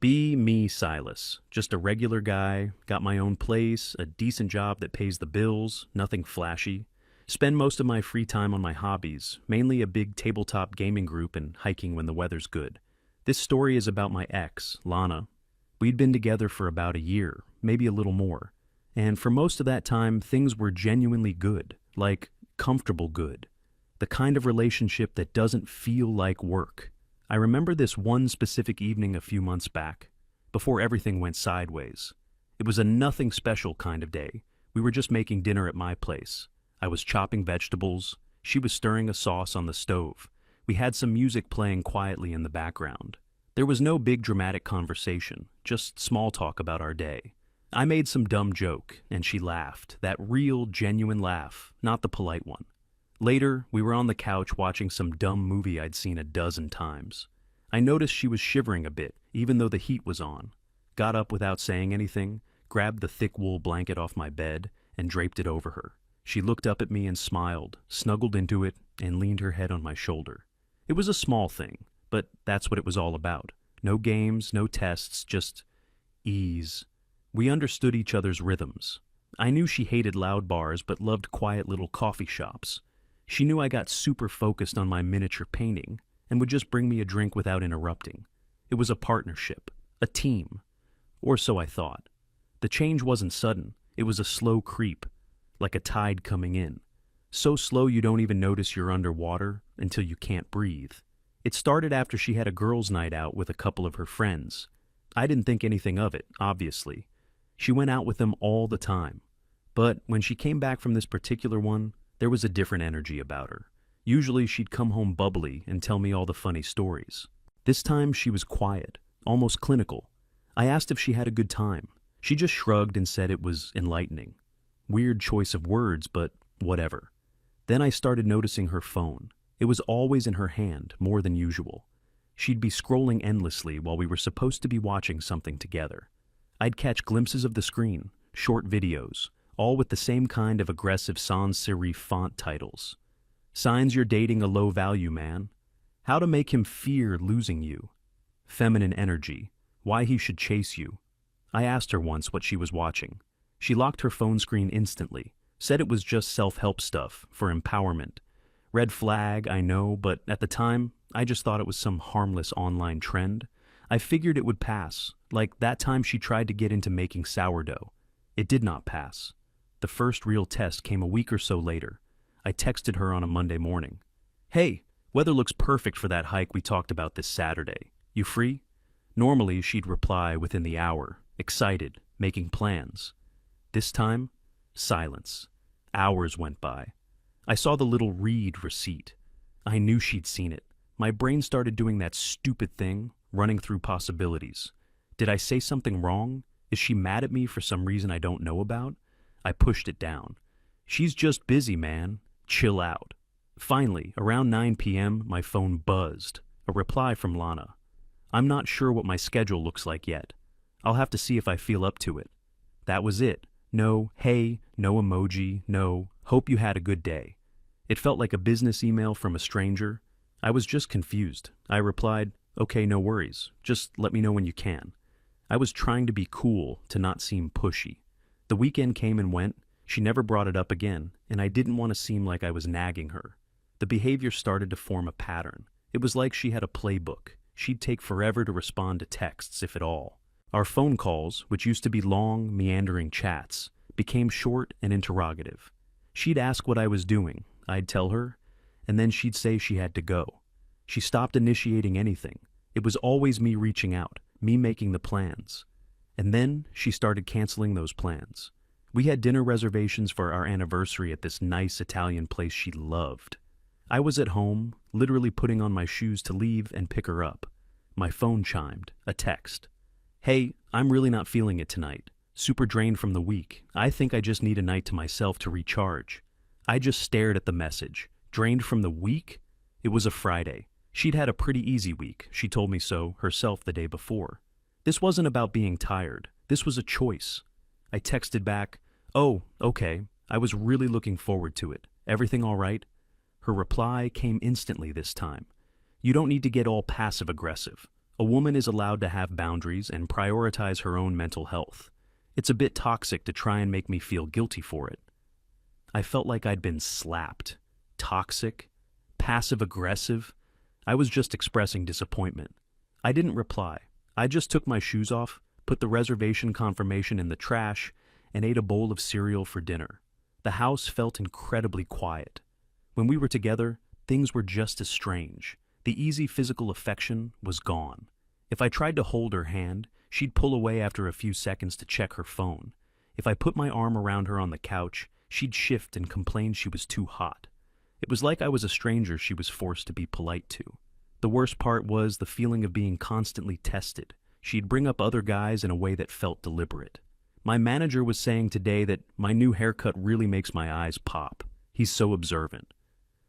Be me, Silas. Just a regular guy, got my own place, a decent job that pays the bills, nothing flashy. Spend most of my free time on my hobbies, mainly a big tabletop gaming group and hiking when the weather's good. This story is about my ex, Lana. We'd been together for about a year, maybe a little more. And for most of that time, things were genuinely good, like comfortable good. The kind of relationship that doesn't feel like work. I remember this one specific evening a few months back, before everything went sideways. It was a nothing special kind of day. We were just making dinner at my place. I was chopping vegetables. She was stirring a sauce on the stove. We had some music playing quietly in the background. There was no big dramatic conversation, just small talk about our day. I made some dumb joke, and she laughed, that real, genuine laugh, not the polite one. Later, we were on the couch watching some dumb movie I'd seen a dozen times. I noticed she was shivering a bit, even though the heat was on. Got up without saying anything, grabbed the thick wool blanket off my bed, and draped it over her. She looked up at me and smiled, snuggled into it, and leaned her head on my shoulder. It was a small thing, but that's what it was all about. No games, no tests, just ease. We understood each other's rhythms. I knew she hated loud bars but loved quiet little coffee shops. She knew I got super focused on my miniature painting and would just bring me a drink without interrupting. It was a partnership, a team. Or so I thought. The change wasn't sudden. It was a slow creep, like a tide coming in. So slow you don't even notice you're underwater until you can't breathe. It started after she had a girls' night out with a couple of her friends. I didn't think anything of it, obviously. She went out with them all the time. But when she came back from this particular one, there was a different energy about her. Usually she'd come home bubbly and tell me all the funny stories. This time she was quiet, almost clinical. I asked if she had a good time. She just shrugged and said it was enlightening. Weird choice of words, but whatever. Then I started noticing her phone. It was always in her hand, more than usual. She'd be scrolling endlessly while we were supposed to be watching something together. I'd catch glimpses of the screen, short videos, all with the same kind of aggressive sans serif font titles. Signs you're dating a low-value man. How to make him fear losing you. Feminine energy. Why he should chase you. I asked her once what she was watching. She locked her phone screen instantly, said it was just self-help stuff, for empowerment. Red flag, I know, but at the time, I just thought it was some harmless online trend. I figured it would pass, like that time she tried to get into making sourdough. It did not pass. The first real test came a week or so later. I texted her on a Monday morning. "Hey, weather looks perfect for that hike we talked about this Saturday. You free?" Normally, she'd reply within the hour, excited, making plans. This time, silence. Hours went by. I saw the little read receipt. I knew she'd seen it. My brain started doing that stupid thing, running through possibilities. Did I say something wrong? Is she mad at me for some reason I don't know about? I pushed it down. "She's just busy, man. Chill out." Finally, around 9 p.m., my phone buzzed. A reply from Lana. "I'm not sure what my schedule looks like yet. I'll have to see if I feel up to it." That was it. No "hey," no emoji, no "hope you had a good day." It felt like a business email from a stranger. I was just confused. I replied, "Okay, no worries. Just let me know when you can." I was trying to be cool, to not seem pushy. The weekend came and went. She never brought it up again, and I didn't want to seem like I was nagging her. The behavior started to form a pattern. It was like she had a playbook. She'd take forever to respond to texts, if at all. Our phone calls, which used to be long, meandering chats, became short and interrogative. She'd ask what I was doing. I'd tell her, and then she'd say she had to go. She stopped initiating anything. It was always me reaching out, me making the plans. And then she started canceling those plans. We had dinner reservations for our anniversary at this nice Italian place she loved. I was at home, literally putting on my shoes to leave and pick her up. My phone chimed, a text. "Hey, I'm really not feeling it tonight. Super drained from the week. I think I just need a night to myself to recharge." I just stared at the message. Drained from the week? It was a Friday. She'd had a pretty easy week. She told me so herself the day before. This wasn't about being tired. This was a choice. I texted back, "Oh, okay. I was really looking forward to it. Everything all right?" Her reply came instantly this time. "You don't need to get all passive-aggressive. A woman is allowed to have boundaries and prioritize her own mental health. It's a bit toxic to try and make me feel guilty for it. I felt like I'd been slapped. Toxic. Passive-aggressive. I was just expressing disappointment. I didn't reply. I just took my shoes off, put the reservation confirmation in the trash, and ate a bowl of cereal for dinner. The house felt incredibly quiet. When we were together, things were just as strange. The easy physical affection was gone. If I tried to hold her hand, she'd pull away after a few seconds to check her phone. If I put my arm around her on the couch, she'd shift and complain she was too hot. It was like I was a stranger she was forced to be polite to. The worst part was the feeling of being constantly tested. She'd bring up other guys in a way that felt deliberate. My manager was saying today that my new haircut really makes my eyes pop. He's so observant.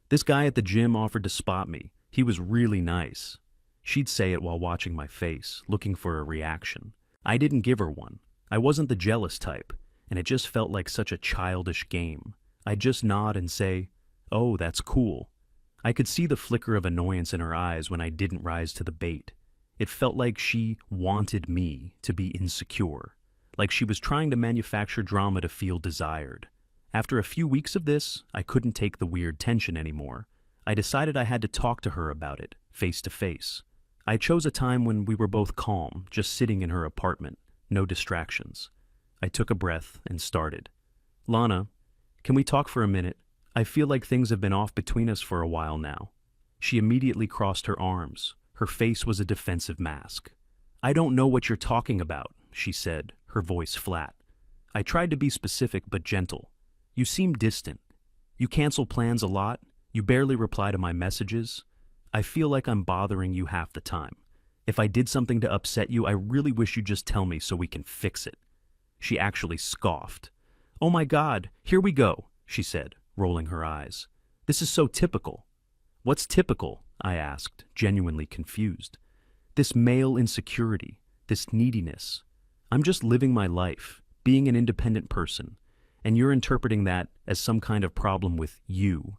This guy at the gym offered to spot me. He was really nice. She'd say it while watching my face, looking for a reaction. I didn't give her one. I wasn't the jealous type, and it just felt like such a childish game. I'd just nod and say, "Oh, that's cool." I could see the flicker of annoyance in her eyes when I didn't rise to the bait. It felt like she wanted me to be insecure, like she was trying to manufacture drama to feel desired. After a few weeks of this, I couldn't take the weird tension anymore. I decided I had to talk to her about it, face to face. I chose a time when we were both calm, just sitting in her apartment, no distractions. I took a breath and started. "Lana, can we talk for a minute? I feel like things have been off between us for a while now." She immediately crossed her arms. Her face was a defensive mask. "I don't know what you're talking about," she said, her voice flat. I tried to be specific but gentle. "You seem distant. You cancel plans a lot. You barely reply to my messages. I feel like I'm bothering you half the time. If I did something to upset you, I really wish you'd just tell me so we can fix it." She actually scoffed. "Oh my God, here we go," she said, rolling her eyes. "This is so typical." "What's typical?" I asked, genuinely confused. "This male insecurity, this neediness. I'm just living my life, being an independent person, and you're interpreting that as some kind of problem with you.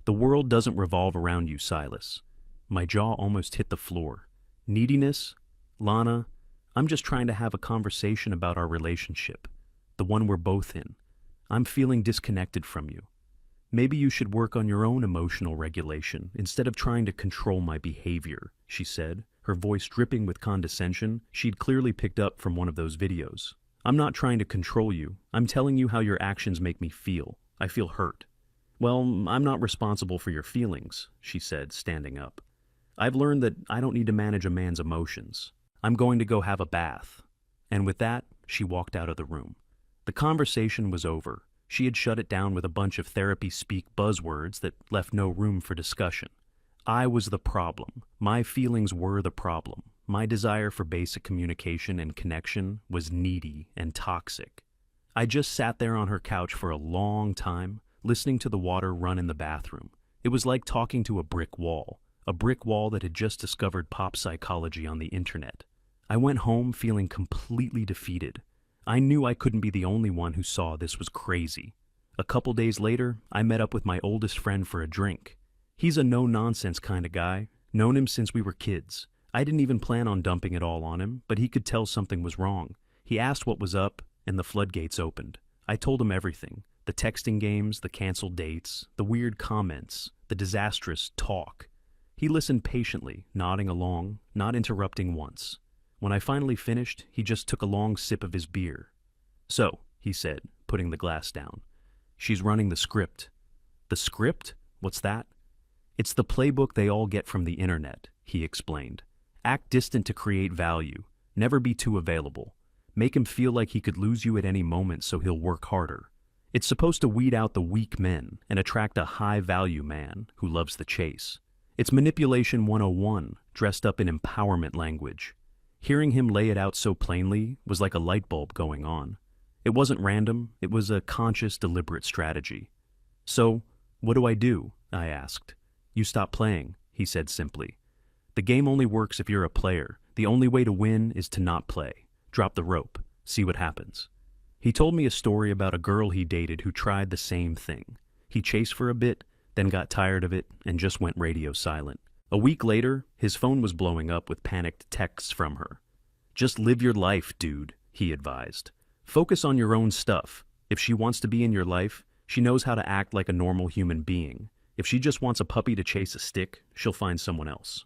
The world doesn't revolve around you, Silas." My jaw almost hit the floor. "Neediness? Lana, I'm just trying to have a conversation about our relationship, the one we're both in. I'm feeling disconnected from you. Maybe you should work on your own emotional regulation instead of trying to control my behavior," she said, her voice dripping with condescension she'd clearly picked up from one of those videos. "I'm not trying to control you. I'm telling you how your actions make me feel. I feel hurt." "Well, I'm not responsible for your feelings," she said, standing up. "I've learned that I don't need to manage a man's emotions. I'm going to go have a bath." And with that, she walked out of the room. The conversation was over. She had shut it down with a bunch of therapy speak buzzwords that left no room for discussion. I was the problem. My feelings were the problem. My desire for basic communication and connection was needy and toxic. I just sat there on her couch for a long time, listening to the water run in the bathroom. It was like talking to a brick wall that had just discovered pop psychology on the internet. I went home feeling completely defeated. I knew I couldn't be the only one who saw this was crazy. A couple days later, I met up with my oldest friend for a drink. He's a no-nonsense kind of guy, known him since we were kids. I didn't even plan on dumping it all on him, but he could tell something was wrong. He asked what was up, and the floodgates opened. I told him everything. The texting games, the canceled dates, the weird comments, the disastrous talk. He listened patiently, nodding along, not interrupting once. When I finally finished, he just took a long sip of his beer. "So," he said, putting the glass down, "she's running the script." "The script? What's that?" "It's the playbook they all get from the internet," he explained. "Act distant to create value. Never be too available. Make him feel like he could lose you at any moment so he'll work harder. It's supposed to weed out the weak men and attract a high-value man who loves the chase. It's manipulation 101, dressed up in empowerment language." Hearing him lay it out so plainly was like a light bulb going on. It wasn't random, it was a conscious, deliberate strategy. "So, what do I do?" I asked. "You stop playing," he said simply. "The game only works if you're a player. The only way to win is to not play. Drop the rope. See what happens." He told me a story about a girl he dated who tried the same thing. He chased for a bit, then got tired of it and just went radio silent. A week later, his phone was blowing up with panicked texts from her. "Just live your life, dude," he advised. "Focus on your own stuff. If she wants to be in your life, she knows how to act like a normal human being. If she just wants a puppy to chase a stick, she'll find someone else."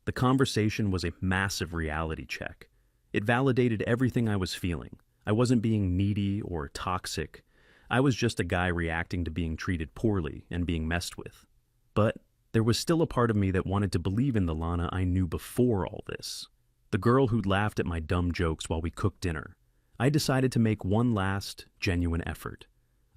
The conversation was a massive reality check. It validated everything I was feeling. I wasn't being needy or toxic. I was just a guy reacting to being treated poorly and being messed with. But there was still a part of me that wanted to believe in the Lana I knew before all this. The girl who'd laughed at my dumb jokes while we cooked dinner. I decided to make one last, genuine effort.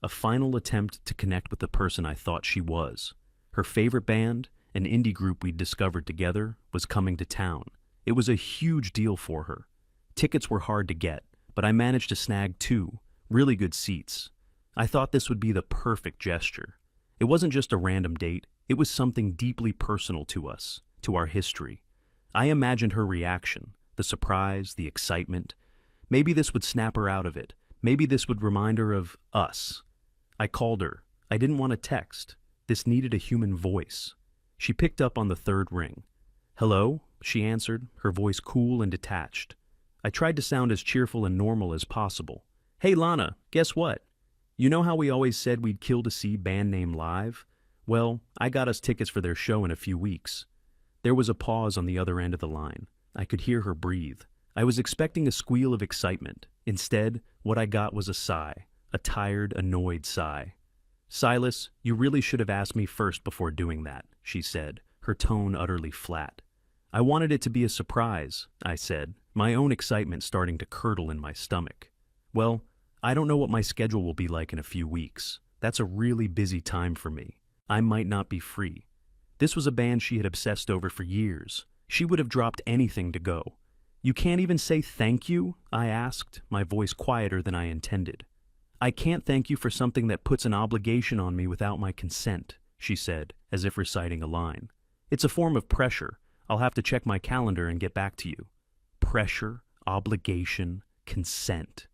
A final attempt to connect with the person I thought she was. Her favorite band, an indie group we'd discovered together, was coming to town. It was a huge deal for her. Tickets were hard to get, but I managed to snag 2 really good seats. I thought this would be the perfect gesture. It wasn't just a random date, it was something deeply personal to us, to our history. I imagined her reaction, the surprise, the excitement. Maybe this would snap her out of it. Maybe this would remind her of us. I called her. I didn't want to text. This needed a human voice. She picked up on the 3rd ring. "Hello?" she answered, her voice cool and detached. I tried to sound as cheerful and normal as possible. "Hey Lana, guess what? You know how we always said we'd kill to see Band Name live? Well, I got us tickets for their show in a few weeks." There was a pause on the other end of the line. I could hear her breathe. I was expecting a squeal of excitement. Instead, what I got was a sigh, a tired, annoyed sigh. "Silas, you really should have asked me first before doing that," she said, her tone utterly flat. "I wanted it to be a surprise," I said, my own excitement starting to curdle in my stomach. "Well, I don't know what my schedule will be like in a few weeks. That's a really busy time for me. I might not be free." This was a band she had obsessed over for years. She would have dropped anything to go. "You can't even say thank you?" I asked, my voice quieter than I intended. "I can't thank you for something that puts an obligation on me without my consent," she said, as if reciting a line. "It's a form of pressure. I'll have to check my calendar and get back to you." Pressure, obligation, consent.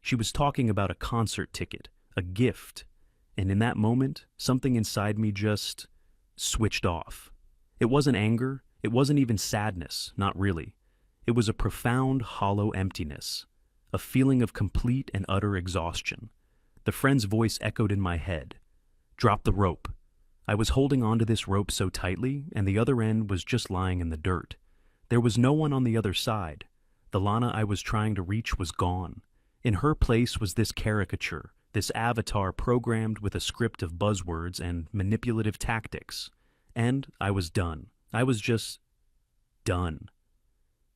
She was talking about a concert ticket, a gift, and in that moment, something inside me just switched off. It wasn't anger, it wasn't even sadness, not really. It was a profound, hollow emptiness, a feeling of complete and utter exhaustion. The friend's voice echoed in my head. "Drop the rope." I was holding onto this rope so tightly, and the other end was just lying in the dirt. There was no one on the other side. The Lana I was trying to reach was gone. In her place was this caricature, this avatar programmed with a script of buzzwords and manipulative tactics. And I was done. I was just done.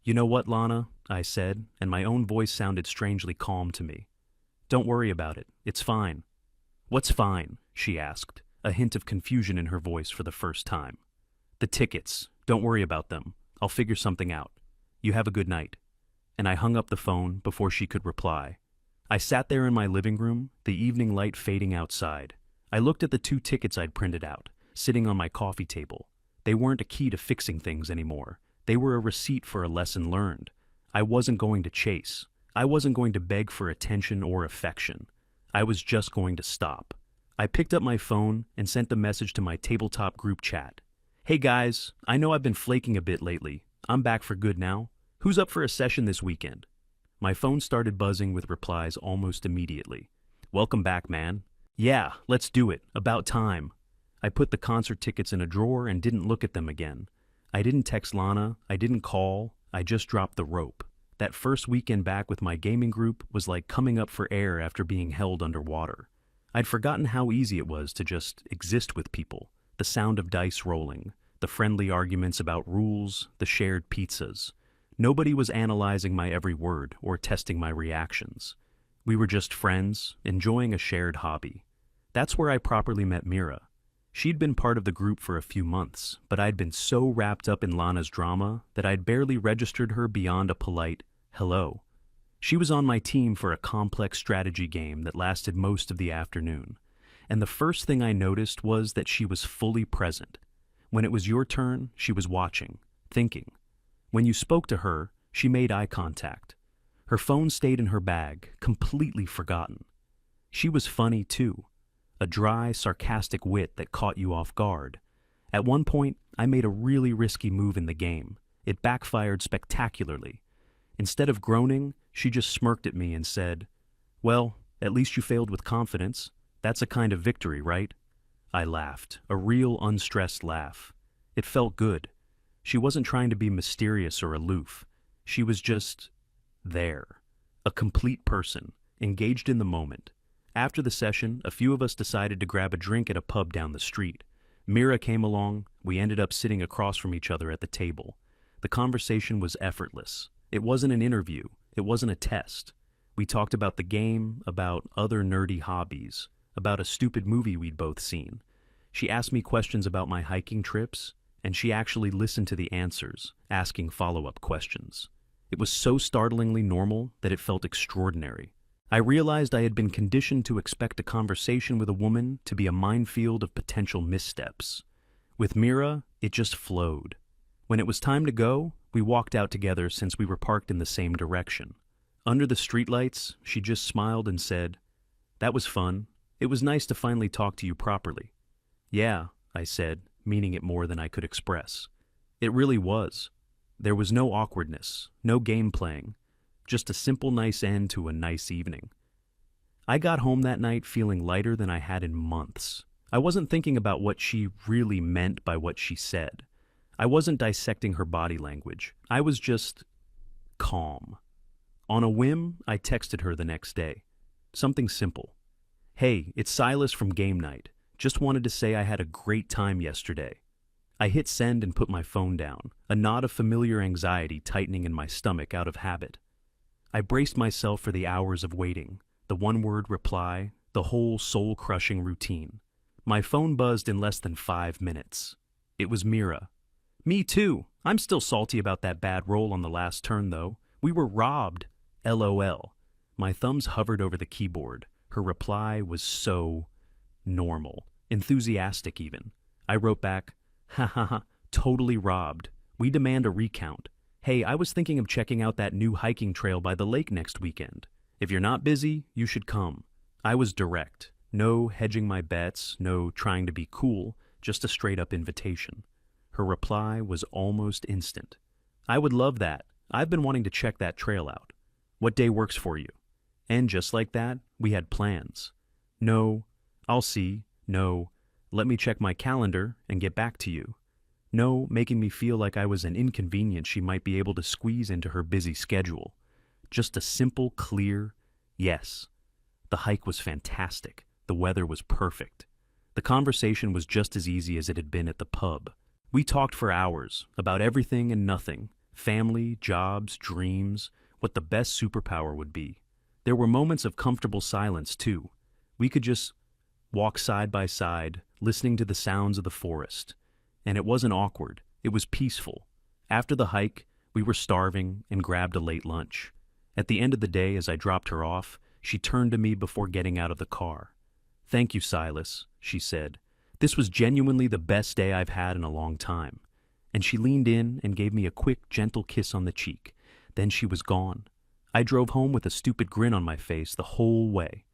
"You know what, Lana?" I said, and my own voice sounded strangely calm to me. "Don't worry about it. It's fine." "What's fine?" she asked, a hint of confusion in her voice for the first time. "The tickets. Don't worry about them. I'll figure something out. You have a good night." And I hung up the phone before she could reply. I sat there in my living room, the evening light fading outside. I looked at the 2 tickets I'd printed out, sitting on my coffee table. They weren't a key to fixing things anymore. They were a receipt for a lesson learned. I wasn't going to chase. I wasn't going to beg for attention or affection. I was just going to stop. I picked up my phone and sent the message to my tabletop group chat. "Hey guys, I know I've been flaking a bit lately. I'm back for good now. Who's up for a session this weekend?" My phone started buzzing with replies almost immediately. "Welcome back, man." "Yeah, let's do it. About time." I put the concert tickets in a drawer and didn't look at them again. I didn't text Lana. I didn't call. I just dropped the rope. That first weekend back with my gaming group was like coming up for air after being held underwater. I'd forgotten how easy it was to just exist with people. The sound of dice rolling, the friendly arguments about rules, the shared pizzas. Nobody was analyzing my every word or testing my reactions. We were just friends, enjoying a shared hobby. That's where I properly met Mira. She'd been part of the group for a few months, but I'd been so wrapped up in Lana's drama that I'd barely registered her beyond a polite hello. She was on my team for a complex strategy game that lasted most of the afternoon, and the first thing I noticed was that she was fully present. When it was your turn, she was watching, thinking. When you spoke to her, she made eye contact. Her phone stayed in her bag, completely forgotten. She was funny, too. A dry, sarcastic wit that caught you off guard. At one point, I made a really risky move in the game. It backfired spectacularly. Instead of groaning, she just smirked at me and said, "Well, at least you failed with confidence. That's a kind of victory, right?" I laughed, a real unstressed laugh. It felt good. She wasn't trying to be mysterious or aloof. She was just there. A complete person, engaged in the moment. After the session, a few of us decided to grab a drink at a pub down the street. Mira came along. We ended up sitting across from each other at the table. The conversation was effortless. It wasn't an interview. It wasn't a test. We talked about the game, about other nerdy hobbies, about a stupid movie we'd both seen. She asked me questions about my hiking trips, and she actually listened to the answers, asking follow-up questions. It was so startlingly normal that it felt extraordinary. I realized I had been conditioned to expect a conversation with a woman to be a minefield of potential missteps. With Mira, it just flowed. When it was time to go, we walked out together since we were parked in the same direction. Under the streetlights, she just smiled and said, "That was fun. It was nice to finally talk to you properly." "Yeah," I said, meaning it more than I could express. It really was. There was no awkwardness, no game playing, just a simple nice end to a nice evening. I got home that night feeling lighter than I had in months. I wasn't thinking about what she really meant by what she said. I wasn't dissecting her body language. I was just calm. On a whim, I texted her the next day. Something simple. "Hey, it's Silas from Game Night. Just wanted to say I had a great time yesterday." I hit send and put my phone down, a knot of familiar anxiety tightening in my stomach out of habit. I braced myself for the hours of waiting, the one-word reply, the whole soul-crushing routine. My phone buzzed in less than 5 minutes. It was Mira. "Me too. I'm still salty about that bad roll on the last turn, though. We were robbed. LOL. My thumbs hovered over the keyboard. Her reply was so normal, enthusiastic even. I wrote back, "Ha ha ha, totally robbed. We demand a recount. Hey, I was thinking of checking out that new hiking trail by the lake next weekend. If you're not busy, you should come." I was direct. No hedging my bets, no trying to be cool, just a straight-up invitation. Her reply was almost instant. "I would love that. I've been wanting to check that trail out. What day works for you?" And just like that, we had plans. No, "I'll see." No, "Let me check my calendar and get back to you." No, making me feel like I was an inconvenience she might be able to squeeze into her busy schedule. Just a simple, clear yes. The hike was fantastic. The weather was perfect. The conversation was just as easy as it had been at the pub. We talked for hours about everything and nothing, family, jobs, dreams, what the best superpower would be. There were moments of comfortable silence, too. We could just walk side by side, listening to the sounds of the forest. And it wasn't awkward. It was peaceful. After the hike, we were starving and grabbed a late lunch. At the end of the day, as I dropped her off, she turned to me before getting out of the car. "Thank you, Silas," she said. "This was genuinely the best day I've had in a long time." And she leaned in and gave me a quick, gentle kiss on the cheek. Then she was gone. I drove home with a stupid grin on my face the whole way.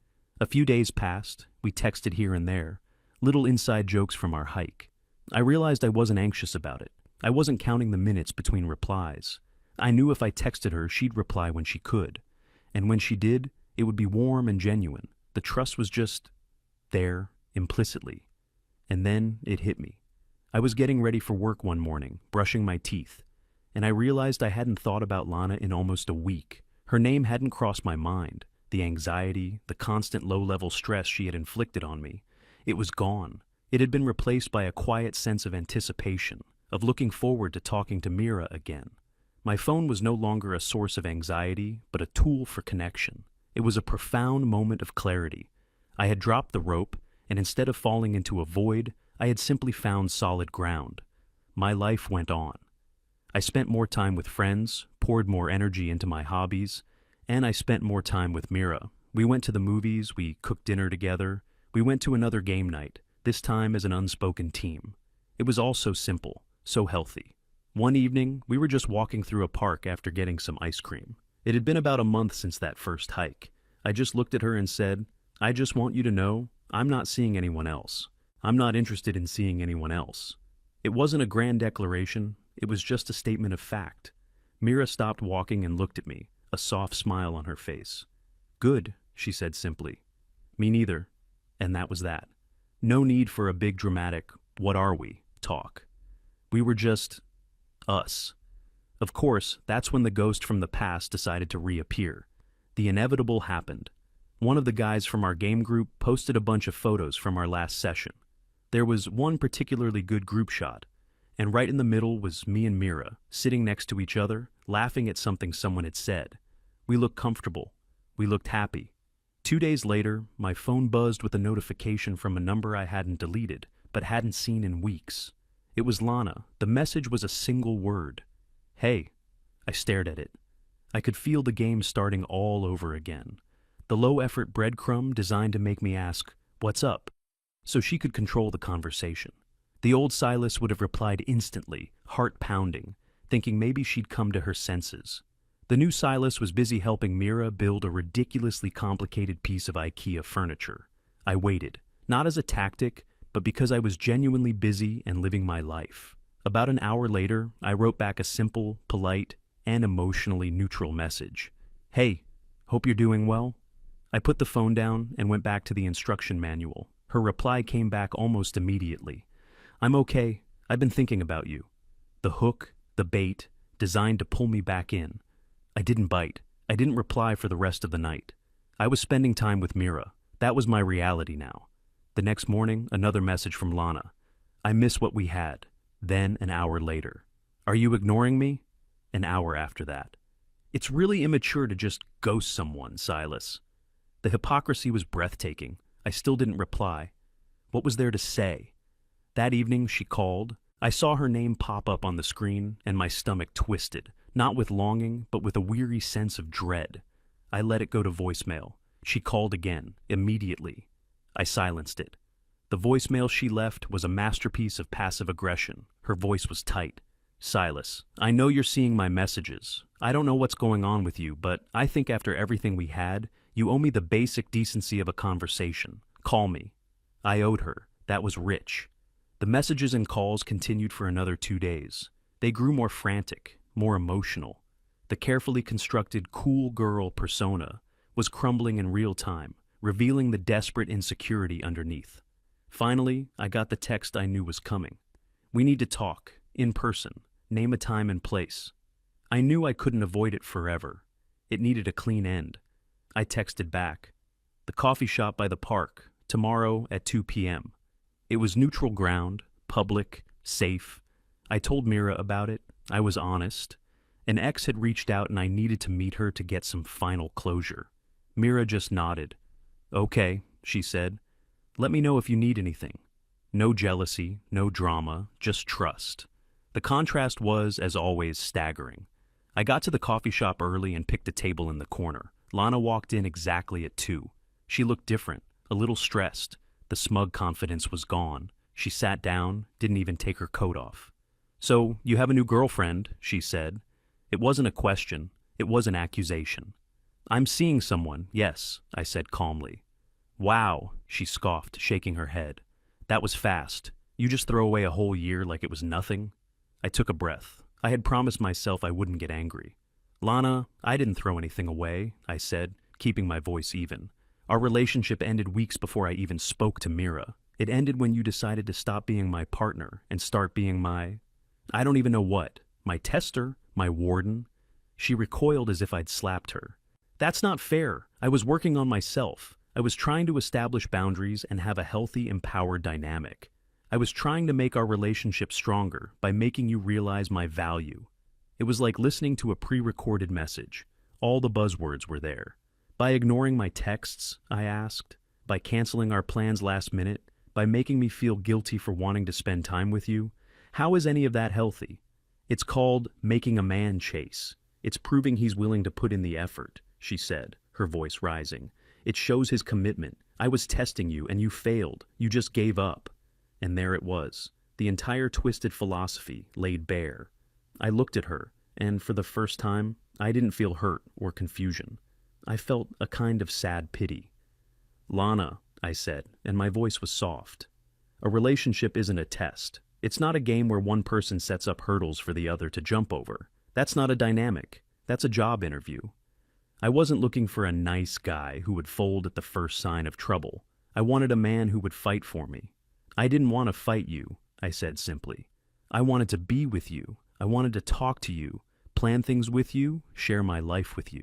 A few days passed. We texted here and there, little inside jokes from our hike. I realized I wasn't anxious about it. I wasn't counting the minutes between replies. I knew if I texted her, she'd reply when she could. And when she did, it would be warm and genuine. The trust was just there, implicitly. And then it hit me. I was getting ready for work one morning, brushing my teeth, and I realized I hadn't thought about Lana in almost a week. Her name hadn't crossed my mind. The anxiety, the constant low-level stress she had inflicted on me. It was gone. It had been replaced by a quiet sense of anticipation, of looking forward to talking to Mira again. My phone was no longer a source of anxiety, but a tool for connection. It was a profound moment of clarity. I had dropped the rope, and instead of falling into a void, I had simply found solid ground. My life went on. I spent more time with friends, poured more energy into my hobbies, and I spent more time with Mira. We went to the movies, we cooked dinner together, we went to another game night, this time as an unspoken team. It was all so simple, so healthy. One evening, we were just walking through a park after getting some ice cream. It had been about a month since that first hike. I just looked at her and said, "I just want you to know, I'm not seeing anyone else. I'm not interested in seeing anyone else." It wasn't a grand declaration, it was just a statement of fact. Mira stopped walking and looked at me, a soft smile on her face. Good, she said simply. Me neither. And that was that. No need for a big dramatic, what are we, talk. We were just us. Of course, that's when the ghost from the past decided to reappear. The inevitable happened. One of the guys from our game group posted a bunch of photos from our last session. There was one particularly good group shot, and right in the middle was me and Mira, sitting next to each other, laughing at something someone had said. We looked comfortable. We looked happy. 2 days later, my phone buzzed with a notification from a number I hadn't deleted, but hadn't seen in weeks. It was Lana. The message was a single word. Hey. I stared at it. I could feel the game starting all over again. The low-effort breadcrumb designed to make me ask, what's up? So she could control the conversation. The old Silas would have replied instantly, heart pounding, thinking maybe she'd come to her senses. The new Silas was busy helping Mira build a ridiculously complicated piece of IKEA furniture. I waited, not as a tactic, but because I was genuinely busy and living my life. About an hour later, I wrote back a simple, polite, and emotionally neutral message. Hey, hope you're doing well. I put the phone down and went back to the instruction manual. Her reply came back almost immediately. I'm okay. I've been thinking about you. The hook, the bait, designed to pull me back in. I didn't bite. I didn't reply for the rest of the night. I was spending time with Mira. That was my reality now. The next morning, another message from Lana. I miss what we had. Then, an hour later. Are you ignoring me? An hour after that. It's really immature to just ghost someone, Silas. The hypocrisy was breathtaking. I still didn't reply. What was there to say? That evening, she called. I saw her name pop up on the screen, and my stomach twisted, not with longing, but with a weary sense of dread. I let it go to voicemail. She called again, immediately. I silenced it. The voicemail she left was a masterpiece of passive aggression. Her voice was tight. Silas, I know you're seeing my messages. I don't know what's going on with you, but I think after everything we had, you owe me the basic decency of a conversation. Call me. I owed her. That was rich. The messages and calls continued for another 2 days. They grew more frantic, more emotional. The carefully constructed cool girl persona was crumbling in real time, revealing the desperate insecurity underneath. Finally, I got the text I knew was coming. We need to talk, in person, name a time and place. I knew I couldn't avoid it forever. It needed a clean end. I texted back. The coffee shop by the park, tomorrow at 2 p.m. It was neutral ground, public, safe. I told Mira about it. I was honest. An ex had reached out and I needed to meet her to get some final closure. Mira just nodded. Okay, she said. Let me know if you need anything. No jealousy, no drama, just trust. The contrast was, as always, staggering. I got to the coffee shop early and picked a table in the corner. Lana walked in exactly at 2. She looked different, a little stressed. The smug confidence was gone. She sat down, didn't even take her coat off. So, you have a new girlfriend, she said. It wasn't a question, it was an accusation. I'm seeing someone, yes, I said calmly. Wow, she scoffed, shaking her head. That was fast. You just throw away a whole year like it was nothing? I took a breath. I had promised myself I wouldn't get angry. Lana, I didn't throw anything away, I said, keeping my voice even. Our relationship ended weeks before I even spoke to Mira. It ended when you decided to stop being my partner and start being I don't even know what. My tester, my warden. She recoiled as if I'd slapped her. That's not fair. I was working on myself. I was trying to establish boundaries and have a healthy, empowered dynamic. I was trying to make our relationship stronger by making you realize my value. It was like listening to a pre-recorded message. All the buzzwords were there. By ignoring my texts, I asked, by canceling our plans last minute, by making me feel guilty for wanting to spend time with you, how is any of that healthy? It's called making a man chase. It's proving he's willing to put in the effort, she said, her voice rising. It shows his commitment. I was testing you and you failed. You just gave up. And there it was, the entire twisted philosophy laid bare. I looked at her, and for the first time, I didn't feel hurt or confusion. I felt a kind of sad pity. Lana, I said, and my voice was soft. A relationship isn't a test. It's not a game where one person sets up hurdles for the other to jump over. That's not a dynamic. That's a job interview. I wasn't looking for a nice guy who would fold at the first sign of trouble. I wanted a man who would fight for me. I didn't want to fight you, I said simply. I wanted to be with you. I wanted to talk to you, plan things with you, share my life with you.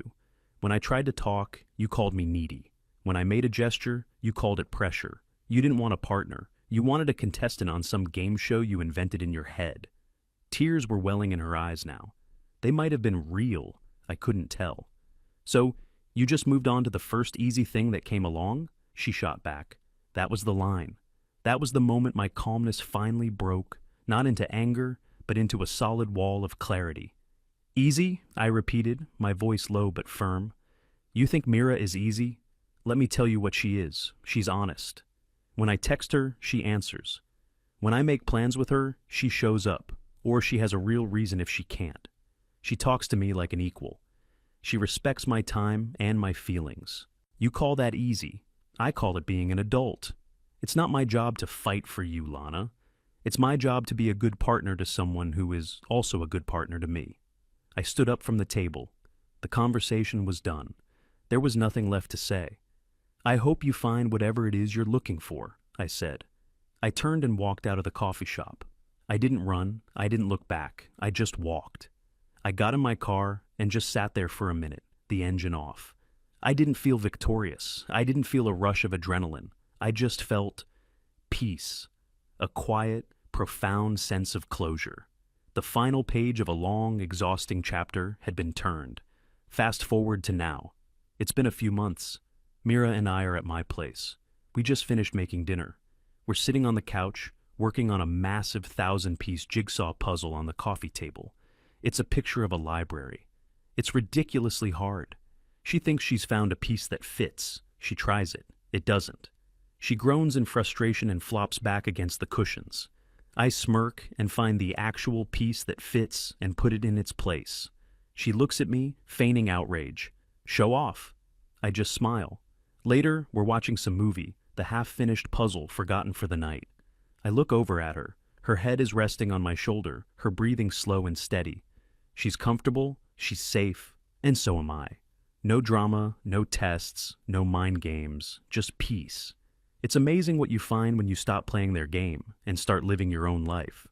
When I tried to talk, you called me needy. When I made a gesture, you called it pressure. You didn't want a partner. You wanted a contestant on some game show you invented in your head. Tears were welling in her eyes now. They might have been real. I couldn't tell. So, you just moved on to the first easy thing that came along? She shot back. That was the line. That was the moment my calmness finally broke, not into anger, but into a solid wall of clarity. Easy? I repeated, my voice low but firm. You think Mira is easy? Let me tell you what she is. She's honest. When I text her, she answers. When I make plans with her, she shows up, or she has a real reason if she can't. She talks to me like an equal. She respects my time and my feelings. You call that easy. I call it being an adult. It's not my job to fight for you, Lana. It's my job to be a good partner to someone who is also a good partner to me. I stood up from the table. The conversation was done. There was nothing left to say. I hope you find whatever it is you're looking for, I said. I turned and walked out of the coffee shop. I didn't run. I didn't look back. I just walked. I got in my car and just sat there for a minute, the engine off. I didn't feel victorious. I didn't feel a rush of adrenaline. I just felt peace, a quiet, profound sense of closure. The final page of a long, exhausting chapter had been turned. Fast forward to now. It's been a few months. Mira and I are at my place. We just finished making dinner. We're sitting on the couch, working on a massive 1,000-piece jigsaw puzzle on the coffee table. It's a picture of a library. It's ridiculously hard. She thinks she's found a piece that fits. She tries it. It doesn't. She groans in frustration and flops back against the cushions. I smirk and find the actual piece that fits and put it in its place. She looks at me, feigning outrage. Show off. I just smile. Later, we're watching some movie, the half-finished puzzle forgotten for the night. I look over at her. Her head is resting on my shoulder, her breathing slow and steady. She's comfortable, she's safe, and so am I. No drama, no tests, no mind games, just peace. It's amazing what you find when you stop playing their game and start living your own life.